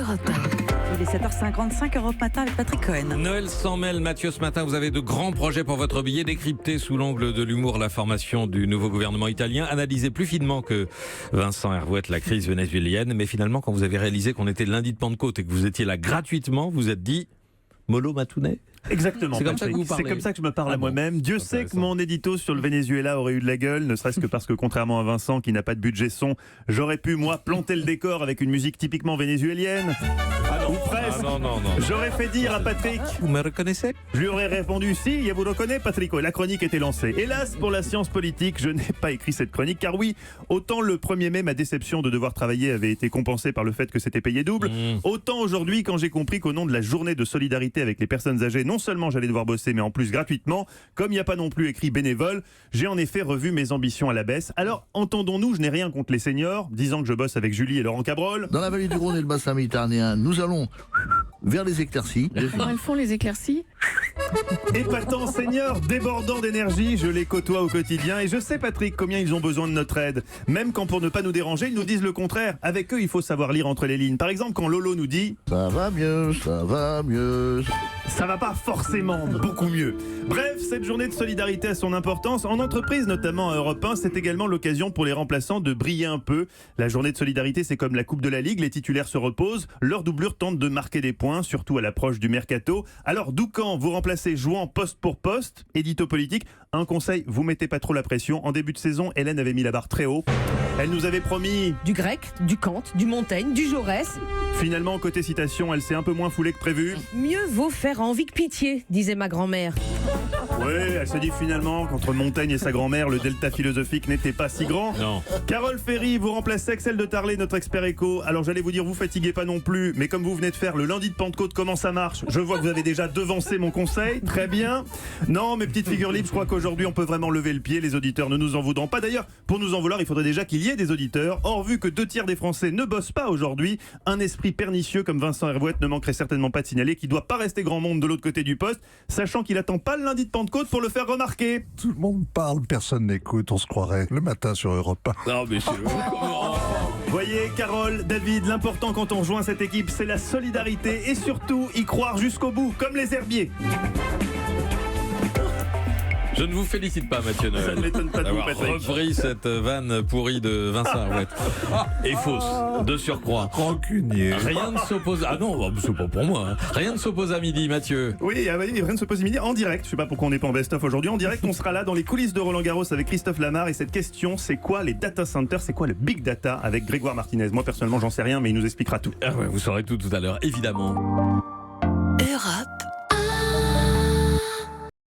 Europe 1. Il est 7h55, Europe Matin avec Patrick Cohen. Noël sans mêle, Mathieu, ce matin, vous avez de grands projets pour votre billet, décrypter sous l'angle de l'humour la formation du nouveau gouvernement italien, analyser plus finement que Vincent Hervouette la crise vénézuélienne, mais finalement, quand vous avez réalisé qu'on était lundi de Pentecôte et que vous étiez là gratuitement, vous êtes dit Molo Matounet. Exactement, c'est comme ça que vous parlez. C'est comme ça que je me parle à moi-même. Dieu sait que Intéressant. mon édito sur le Venezuela aurait eu de la gueule, ne serait-ce que parce que contrairement à Vincent qui n'a pas de budget son, j'aurais pu moi planter le décor avec une musique typiquement vénézuélienne. Ou presque. non. J'aurais fait dire à Patrick, Vous me reconnaissez? je lui aurais répondu si, je vous reconnais Patrick. La chronique était lancée. Hélas pour la science politique, je n'ai pas écrit cette chronique car oui, autant le 1er mai ma déception de devoir travailler avait été compensée par le fait que c'était payé double, autant aujourd'hui quand j'ai compris qu'au nom de la journée de solidarité avec les personnes âgées, non seulement j'allais devoir bosser mais en plus gratuitement, comme il n'y a pas non plus écrit bénévole, j'ai en effet revu mes ambitions à la baisse. Alors entendons-nous, je n'ai rien contre les seniors, disant que je bosse avec Julie et Laurent Cabrol. Dans la vallée du Rhône et le bassin méditerranéen, nous allons vers les éclaircies. Comment elles font les éclaircies? Épatant senior, débordant d'énergie, je les côtoie au quotidien et je sais Patrick combien ils ont besoin de notre aide. Même quand pour ne pas nous déranger, ils nous disent le contraire. Avec eux, il faut savoir lire entre les lignes. Par exemple, quand Lolo nous dit « Ça va mieux, ça va mieux ». Ça va pas forcément beaucoup mieux. Bref, cette journée de solidarité a son importance. En entreprise, notamment à Europe 1, c'est également l'occasion pour les remplaçants de briller un peu. La journée de solidarité, c'est comme la Coupe de la Ligue. Les titulaires se reposent. Leurs doublures tentent de marquer des points, surtout à l'approche du mercato. Alors, Doucan, vous remplacez jouant poste pour poste. Édito politique. Un conseil, vous mettez pas trop la pression. En début de saison, Hélène avait mis la barre très haut. Elle nous avait promis... Du grec, du Kant, du Montaigne, du Jaurès. Finalement, côté citation, elle s'est un peu moins foulée que prévu. Mieux vaut faire envie que pitié, disait ma grand-mère. Oui, elle se dit finalement qu'entre Montaigne et sa grand-mère, le delta philosophique n'était pas si grand. Non. Carole Ferry, vous remplacez Axel de Tarlet, notre expert éco. Alors j'allais vous dire, vous fatiguez pas non plus, mais comme vous venez de faire le lundi de Pentecôte, comment ça marche? Je vois que vous avez déjà devancé mon conseil, très bien. Non, mes petites figures libres, je crois qu'aujourd'hui on peut vraiment lever le pied, les auditeurs ne nous en voudront pas. D'ailleurs, pour nous en vouloir, il faudrait déjà qu'il y ait des auditeurs. Or, vu que 2/3 des Français ne bossent pas aujourd'hui, un esprit pernicieux comme Vincent Hervouette ne manquerait certainement pas de signaler qu'il doit pas rester grand monde de l'autre côté du poste, sachant qu'il attend pas le lundi de Pentecôte pour le faire remarquer. Tout le monde parle, personne n'écoute, on se croirait le matin sur Europe 1. Non, mais Voyez, Carole, David, l'important quand on rejoint cette équipe, c'est la solidarité et surtout y croire jusqu'au bout, comme les herbiers. je ne vous félicite pas, Mathieu Noël, Ça ne m'étonne pas de vous, d'avoir Patrick. repris cette vanne pourrie de Vincent Hervouette. Et fausse, de surcroît. Rancunier. Rien ne s'oppose... Ah non, c'est pas pour moi. Hein. Rien ne s'oppose à midi, Mathieu. Oui, rien ne se pose midi en direct. Je sais pas pourquoi on n'est pas en best-of aujourd'hui. En direct, on sera là dans les coulisses de Roland Garros avec Christophe Lamar. Et cette question, c'est quoi les data centers? C'est quoi le big data avec Grégoire Martinez? Moi, personnellement, j'en sais rien, mais il nous expliquera tout. Ah ouais, vous saurez tout à l'heure, évidemment.